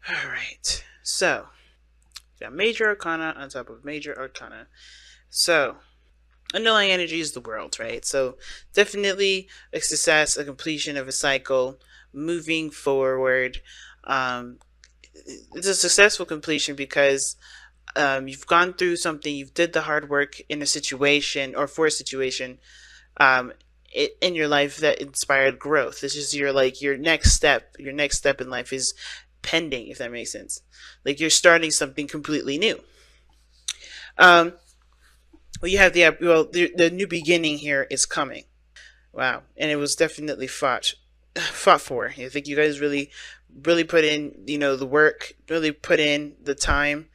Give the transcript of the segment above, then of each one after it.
All right. So, got major arcana on top of major arcana. So, underlying energy is the world, right? So, definitely a success, a completion of a cycle, moving forward. Um, it's a successful completion because you've gone through something, you've did the hard work in a situation or for a situation um, in your life that inspired growth. This is your like your next step. Your next step in life is pending, if that makes sense. Like you're starting something completely new. Um, well, you have the new beginning here is coming. Wow, and it was definitely fought for. I think you guys really put in the work, really put in the time.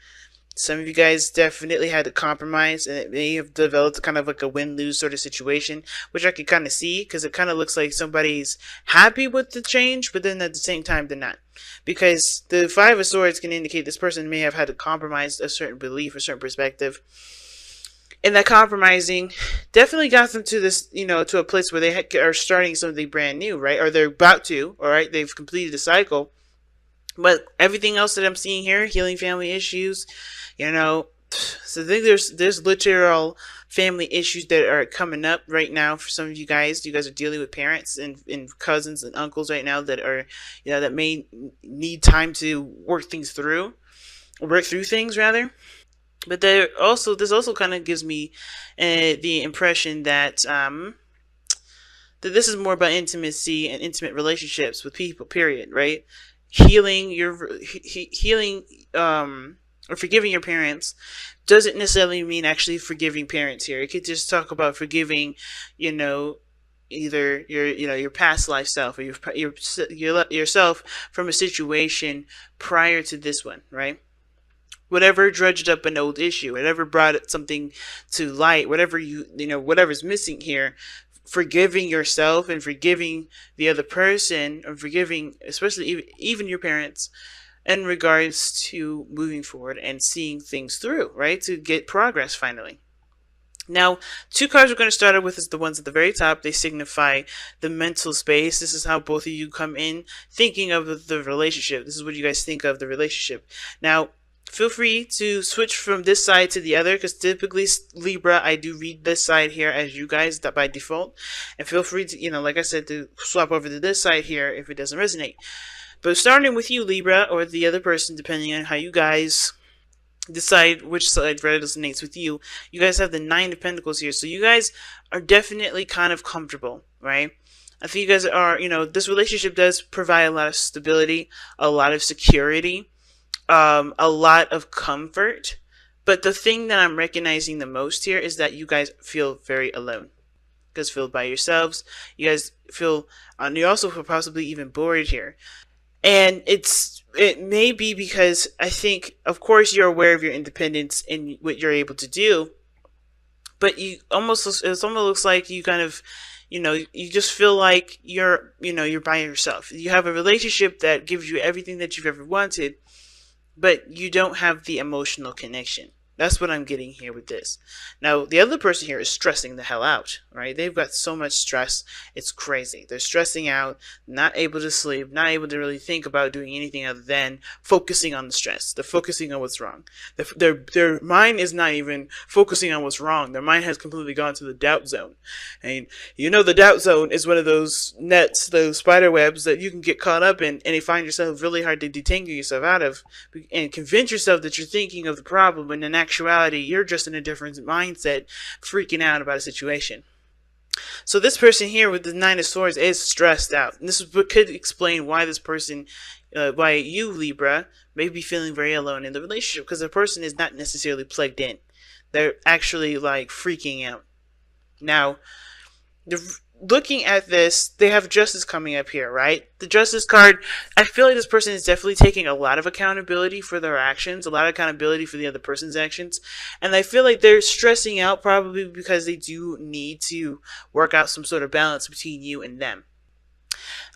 Some of you guys definitely had to compromise, and it may have developed kind of like a win-lose sort of situation, which I could kind of see because it kind of looks like somebody's happy with the change, but then at the same time they're not. Because the Five of Swords can indicate this person may have had to compromise a certain belief, a certain perspective, and that compromising definitely got them to this, to a place where they are starting something brand new, right? Or they're about to, all right? They've completed the cycle, but everything else that I'm seeing here, healing family issues, so I think there's literal family issues that are coming up right now for some of you guys. You guys are dealing with parents and cousins and uncles right now that are, that may need time to work through things rather. But this also kind of gives me the impression that this is more about intimacy and intimate relationships with people. Period. Right? Healing healing or forgiving your parents doesn't necessarily mean actually forgiving parents here. It could just talk about forgiving, you know, either your past life self or yourself from a situation prior to this one, right? Whatever dredged up an old issue, whatever brought something to light, whatever whatever's missing here, forgiving yourself and forgiving the other person, or forgiving especially even your parents, in regards to moving forward and seeing things through, right? To get progress finally. Now, two cards we're going to start out with is the ones at the very top. They signify the mental space. This is how both of you come in thinking of the relationship. This is what you guys think of the relationship. Now, feel free to switch from this side to the other, because typically Libra, I do read this side here as you guys by default. And feel free to, like I said, to swap over to this side here if it doesn't resonate. But starting with you, Libra, or the other person, depending on how you guys decide which side resonates with you, you guys have the Nine of Pentacles here. So you guys are definitely kind of comfortable, right? I think you guys are, this relationship does provide a lot of stability, a lot of security, a lot of comfort. But the thing that I'm recognizing the most here is that you guys feel very alone. You guys feel by yourselves. You guys feel, you also feel possibly even bored here. And it may be because I think, of course, you're aware of your independence and what you're able to do, but it almost looks like you kind of, you just feel like you're by yourself. You have a relationship that gives you everything that you've ever wanted, but you don't have the emotional connection. That's what I'm getting here with this. Now, the other person here is stressing the hell out, right? They've got so much stress. It's crazy. They're stressing out, not able to sleep, not able to really think about doing anything other than focusing on the stress. They're focusing on what's wrong. Their mind is not even focusing on what's wrong. Their mind has completely gone to the doubt zone. And the doubt zone is one of those nets, those spider webs that you can get caught up in, and you find yourself really hard to detangle yourself out of and convince yourself that you're thinking of the problem when in actuality you're just in a different mindset, freaking out about a situation. So this person here with the Nine of Swords is stressed out, and this is what could explain why this person, why you, Libra, may be feeling very alone in the relationship, because the person is not necessarily plugged in. They're actually like freaking out. Now, looking at this, they have justice coming up here, right? The justice card, I feel like this person is definitely taking a lot of accountability for their actions, a lot of accountability for the other person's actions. And I feel like they're stressing out probably because they do need to work out some sort of balance between you and them.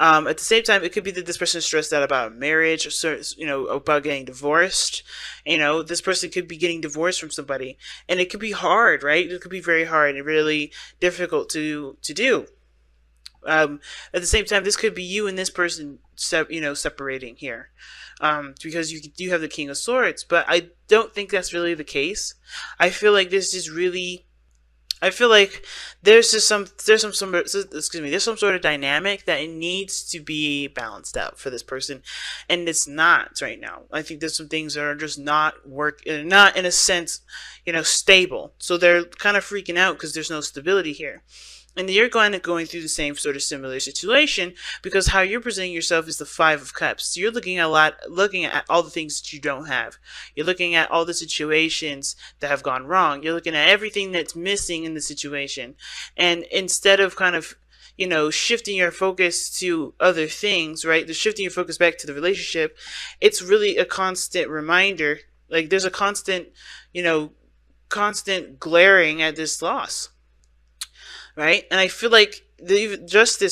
At the same time, it could be that this person is stressed out about marriage, or about getting divorced. This person could be getting divorced from somebody, and it could be hard, right? It could be very hard and really difficult to do. At the same time, this could be you and this person, separating here, because you do have the King of Swords, but I don't think that's really the case. I feel like this is really I feel like there's some sort of dynamic that it needs to be balanced out for this person, and it's not right now. I think there's some things that are just not in a sense, stable. So they're kind of freaking out because there's no stability here. And you're going through the same sort of similar situation, because how you're presenting yourself is the Five of Cups. So you're looking at all the things that you don't have. You're looking at all the situations that have gone wrong. You're looking at everything that's missing in the situation. And instead of kind of, shifting your focus to other things, right? The shifting your focus back to the relationship, it's really a constant reminder. Like there's a constant glaring at this loss. Right? And I feel like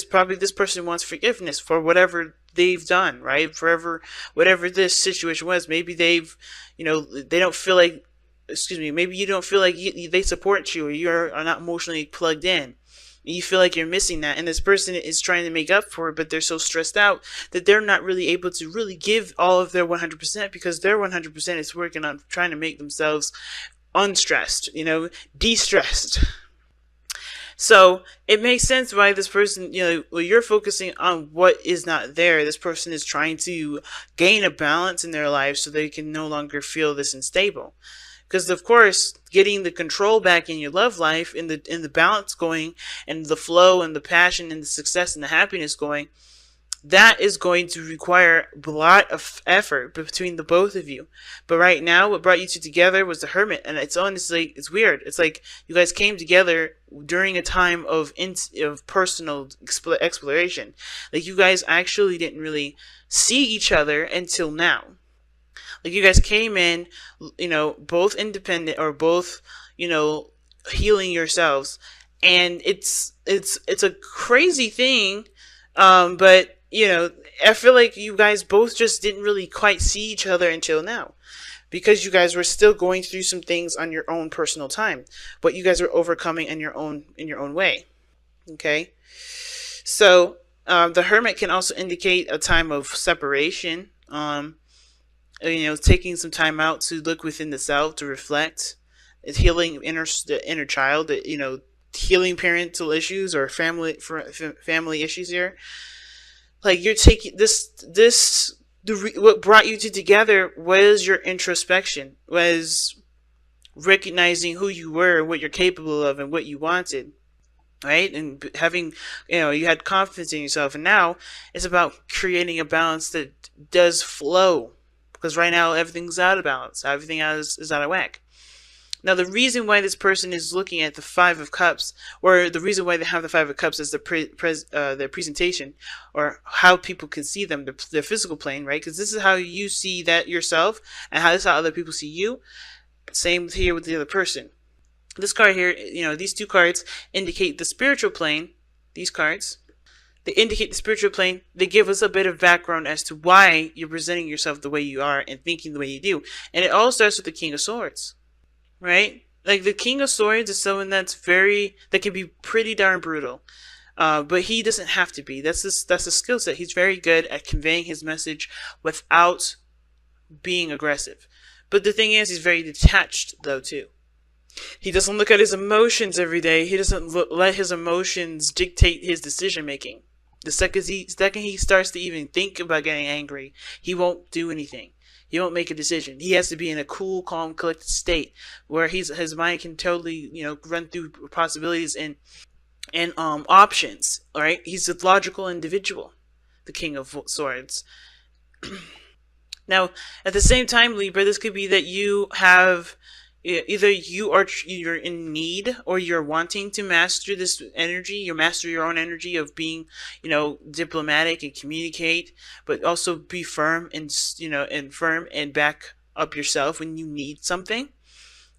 probably this person wants forgiveness for whatever they've done, right? Whatever this situation was. Maybe they don't feel like, maybe you don't feel like they support you, or are not emotionally plugged in. You feel like you're missing that, and this person is trying to make up for it, but they're so stressed out that they're not really able to really give all of their 100%, because their 100% is working on trying to make themselves unstressed, de-stressed. So it makes sense why this person, you're focusing on what is not there. This person is trying to gain a balance in their life so they can no longer feel this unstable. Because of course, getting the control back in your love life, in the balance going, and the flow and the passion and the success and the happiness going, that is going to require a lot of effort between the both of you. But right now, what brought you two together was the Hermit. And it's it's weird. It's like you guys came together during a time of personal exploration. Like you guys actually didn't really see each other until now. Like you guys came in, both independent, or both, healing yourselves. And it's a crazy thing. But I feel like you guys both just didn't really quite see each other until now, because you guys were still going through some things on your own personal time, but you guys were overcoming in your own way. Okay. So, the Hermit can also indicate a time of separation. Taking some time out to look within the self, to reflect. It's healing the inner child, healing parental issues or family issues here. Like you're taking what brought you two together was your introspection, was recognizing who you were, what you're capable of, and what you wanted, right? And having, you had confidence in yourself. And now it's about creating a balance that does flow, because right now everything's out of balance. Everything is out of whack. Now, the reason why this person is looking at the Five of Cups, or the reason why they have the Five of Cups as their presentation, or how people can see them, their physical plane, right? Because this is how you see that yourself, and this is how other people see you. Same here with the other person. This card here, these two cards indicate the spiritual plane. These cards, they indicate the spiritual plane. They give us a bit of background as to why you're presenting yourself the way you are and thinking the way you do. And it all starts with the King of Swords. Right? Like the King of Swords is someone that can be pretty darn brutal. But he doesn't have to be. That's a skill set. He's very good at conveying his message without being aggressive. But the thing is, he's very detached though too. He doesn't look at his emotions every day. He doesn't let his emotions dictate his decision making. The second he starts to even think about getting angry, he won't do anything. He won't make a decision. He has to be in a cool, calm, collected state where his mind can totally, run through possibilities and options. All right, he's a logical individual, the King of Swords. Now, at the same time, Libra, this could be that you have either you're in need, or you're wanting to master this energy. You master your own energy of being, diplomatic and communicate, but also be firm and back up yourself when you need something.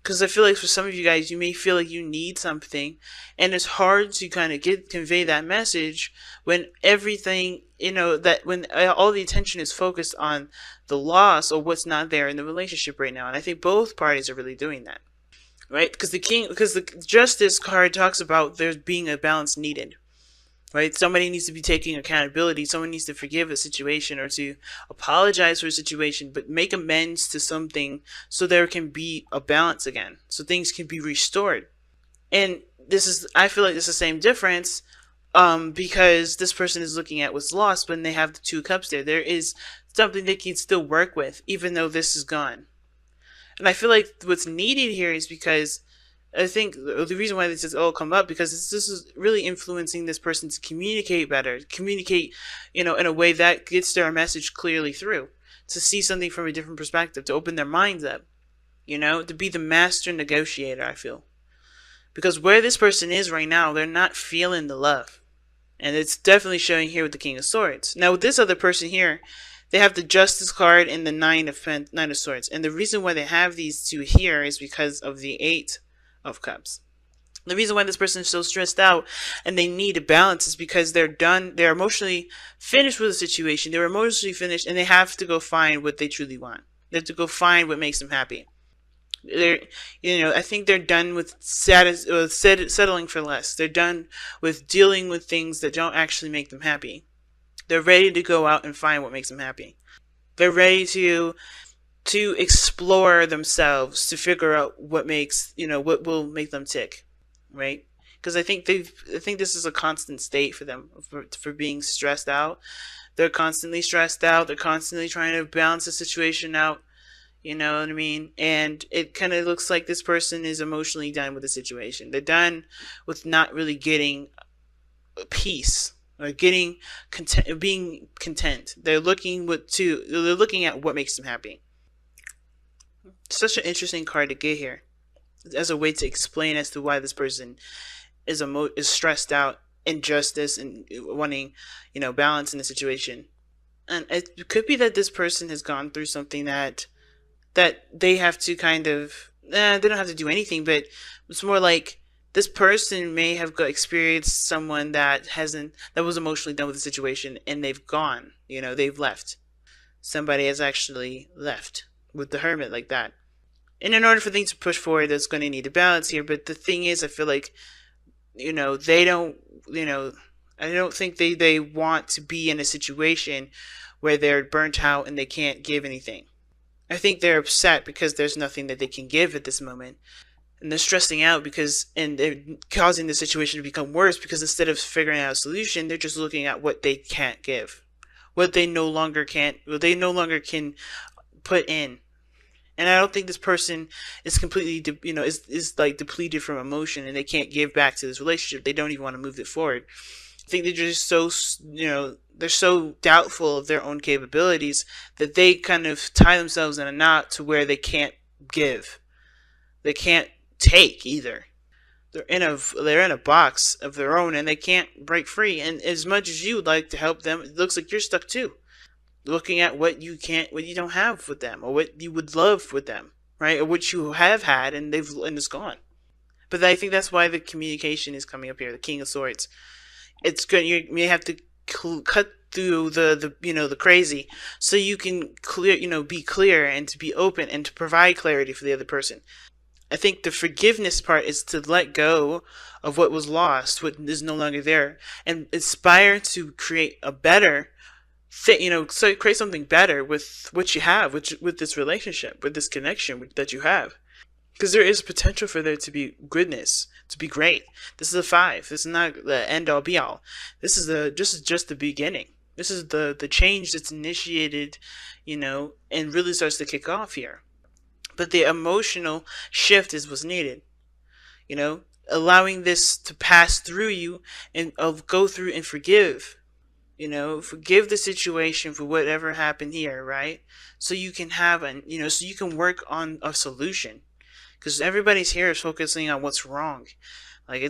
Because I feel like for some of you guys, you may feel like you need something, and it's hard to kind of convey that message when everything, when all the attention is focused on the loss or what's not there in the relationship right now. And I think both parties are really doing that, right? Because the Justice card talks about there being a balance needed, right? Somebody needs to be taking accountability. Someone needs to forgive a situation or to apologize for a situation, but make amends to something so there can be a balance again, so things can be restored. And I feel like it's the same difference, because this person is looking at what's lost when they have the 2 cups there. There is something they can still work with, even though this is gone. And I feel like what's needed here is because I think the reason why this has all come up, because this is really influencing this person to communicate better, communicate, in a way that gets their message clearly through, to see something from a different perspective, to open their minds up, to be the master negotiator, I feel. Because where this person is right now, they're not feeling the love. And it's definitely showing here with the King of Swords. Now with this other person here, they have the Justice card and the Nine of Swords. And the reason why they have these two here is because of the 8 of Cups. The reason why this person is so stressed out and they need a balance is because they're emotionally finished with the situation. They're emotionally finished, and they have to go find what they truly want. They have to go find what makes them happy. I think they're done with settling for less. They're done with dealing with things that don't actually make them happy. They're ready to go out and find what makes them happy. They're ready to explore themselves, to figure out what what will make them tick, right? Because I think this is a constant state for them, for being stressed out. They're constantly stressed out. They're constantly trying to balance the situation out. You know what I mean? And it kind of looks like this person is emotionally done with the situation. They're done with not really getting peace or getting content, being content. They're looking at what makes them happy. Such an interesting card to get here, as a way to explain as to why this person is stressed out, injustice, and wanting, balance in the situation. And it could be that this person has gone through something that they have to kind of, they don't have to do anything, but it's more like this person may have experienced someone that was emotionally done with the situation, and they've gone, they've left. Somebody has actually left with the Hermit like that. And in order for things to push forward, there's going to need a balance here. But the thing is, I feel like, they don't, I don't think they want to be in a situation where they're burnt out and they can't give anything. I think they're upset because there's nothing that they can give at this moment. And they're stressing out and they're causing the situation to become worse, because instead of figuring out a solution, they're just looking at what they can't give. What they no longer can put in. And I don't think this person is completely, is like depleted from emotion and they can't give back to this relationship. They don't even want to move it forward. I think they're just so, they're so doubtful of their own capabilities that they kind of tie themselves in a knot to where they can't give. They can't take either. They're in a box of their own and they can't break free. And as much as you would like to help them, it looks like you're stuck too. Looking at what you don't have with them, or what you would love with them, right? Or what you have had and it's gone. But I think that's why the communication is coming up here. The King of Swords. It's good. You may have to cut through the crazy, so you can be clear and to be open and to provide clarity for the other person. I think the forgiveness part is to let go of what was lost, what is no longer there, and aspire to create a better thing. So create something better with what you have, with this relationship, with this connection that you have. Because there is potential for there to be goodness, to be great. This is a 5. This is not the end all be all. This is just the beginning. This is the change that's initiated, and really starts to kick off here. But the emotional shift is what's needed. Allowing this to pass through you and go through and forgive. Forgive the situation for whatever happened here, right? So you can have so you can work on a solution. Because everybody's here is focusing on what's wrong.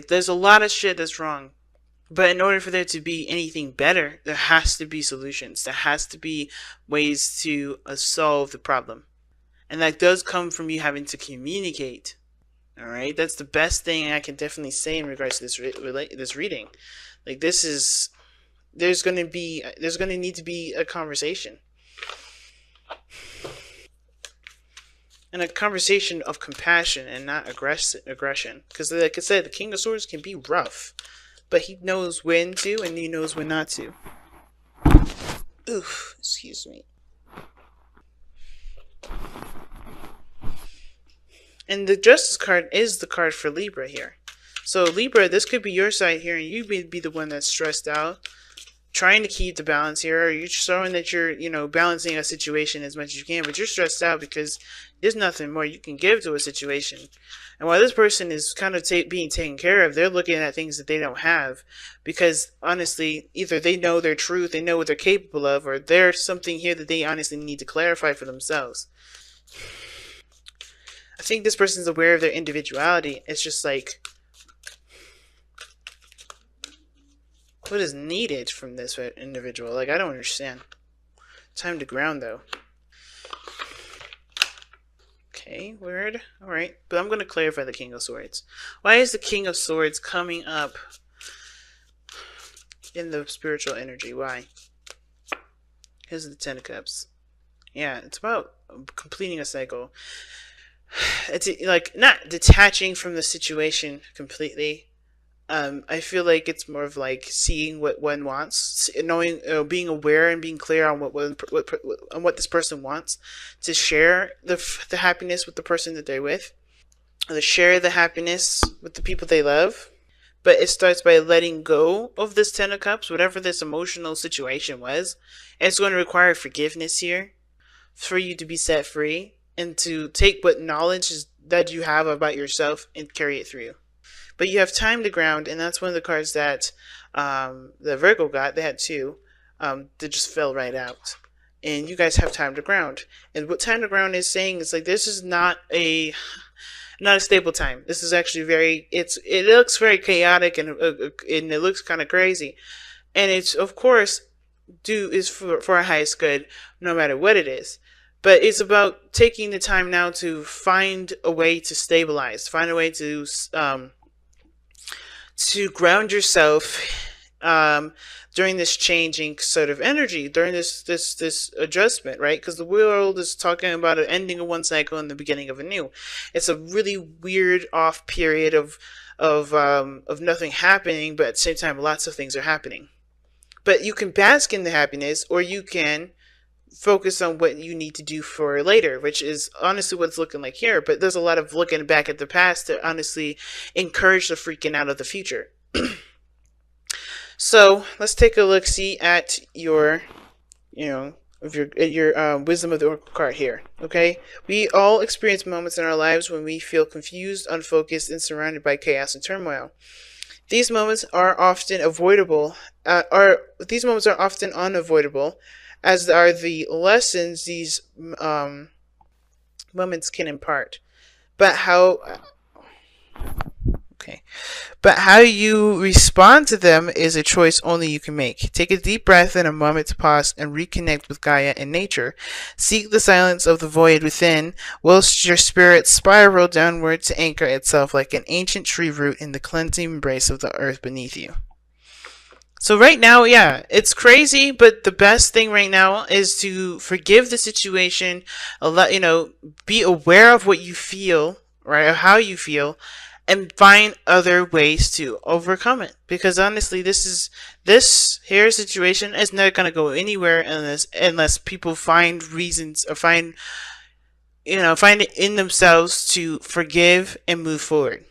There's a lot of shit that's wrong. But in order for there to be anything better, there has to be solutions. There has to be ways to solve the problem. And that does come from you having to communicate. Alright? That's the best thing I can definitely say in regards to this reading. There's going to need to be a conversation. And a conversation of compassion and not aggression. Because like I said, the King of Swords can be rough. but he knows when to and he knows when not to. Oof, excuse me. And the Justice card is the card for Libra here. So Libra, this could be your side here, and you may be the one that's stressed out, trying to keep the balance here, or you're showing that you're, balancing a situation as much as you can, but you're stressed out because there's nothing more you can give to a situation. And while this person is kind of being taken care of, they're looking at things that they don't have, because honestly, either they know their truth, they know what they're capable of, or there's something here that they honestly need to clarify for themselves. I think this person's aware of their individuality. It's just like, what is needed from this individual? Like, I don't understand. Time to ground, though. Okay, weird. Alright, but I'm going to clarify the King of Swords. Why is the King of Swords coming up in the spiritual energy? Why? Here's the Ten of Cups. Yeah, it's about completing a cycle. It's like not detaching from the situation completely. I feel like it's more of like seeing what one wants, knowing, being aware and being clear on what this person wants, to share the happiness with the person that they're with, to share the happiness with the people they love. But it starts by letting go of this Ten of Cups, whatever this emotional situation was. And it's going to require forgiveness here for you to be set free and to take what knowledge that you have about yourself and carry it through. But you have time to ground, and that's one of the cards that the Virgo got. They had two that just fell right out. And you guys have time to ground. And what time to ground is saying is like, this is not a stable time. This is actually it looks very chaotic, and it looks kind of crazy. And it's, of course, is for our highest good, no matter what it is. But it's about taking the time now to find a way to stabilize, find a way to ground yourself during this changing sort of energy, during this adjustment, right? Because the world is talking about an ending of one cycle and the beginning of a new. It's a really weird off period of nothing happening, but at the same time, lots of things are happening. But you can bask in the happiness, or you can focus on what you need to do for later, which is honestly what it's looking like here. But there's a lot of looking back at the past to honestly encourage the freaking out of the future. So let's take a look, see at your wisdom of the oracle card here. Okay, we all experience moments in our lives when we feel confused, unfocused, and surrounded by chaos and turmoil. These moments are often avoidable. These moments are often unavoidable, as are the lessons these moments can impart. But how you respond to them is a choice only you can make. Take a deep breath and a moment to pause and reconnect with Gaia and nature. Seek the silence of the void within, whilst your spirit spiral downward to anchor itself like an ancient tree root in the cleansing embrace of the earth beneath you. So right now, yeah, it's crazy, but the best thing right now is to forgive the situation, be aware of what you feel, right, of how you feel, and find other ways to overcome it. Because honestly, this here situation is not going to go anywhere unless people find reasons, or find it in themselves to forgive and move forward.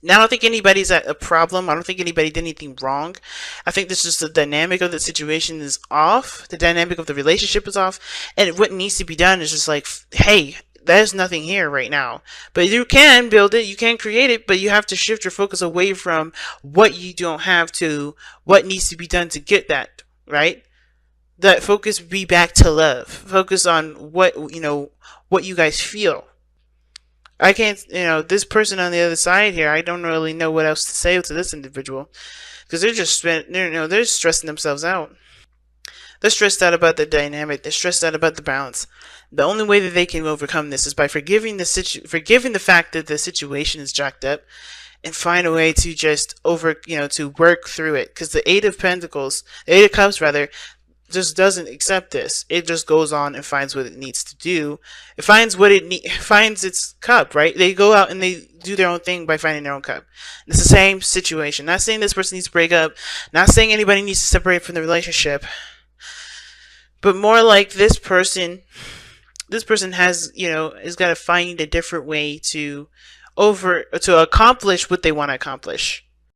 Now, I don't think anybody's at a problem. I don't think anybody did anything wrong. I think this is the dynamic of the situation is off. The dynamic of the relationship is off. And what needs to be done is just like, hey, there's nothing here right now. But you can build it. You can create it. But you have to shift your focus away from what you don't have to what needs to be done to get that, right? That focus be back to love. Focus on what you guys feel. I can't, this person on the other side here, I don't really know what else to say to this individual, because they're stressing themselves out. They're stressed out about the dynamic. They're stressed out about the balance. The only way that they can overcome this is by forgiving the fact that the situation is jacked up, and find a way to just to work through it. Because the Eight of Cups rather, just doesn't accept this. It just goes on and finds what it needs to do. It finds what finds its cup, right? They go out and they do their own thing by finding their own cup. And it's the same situation. Not saying this person needs to break up, not saying anybody needs to separate from the relationship, but more like this person has, has got to find a different way to accomplish what they want to accomplish.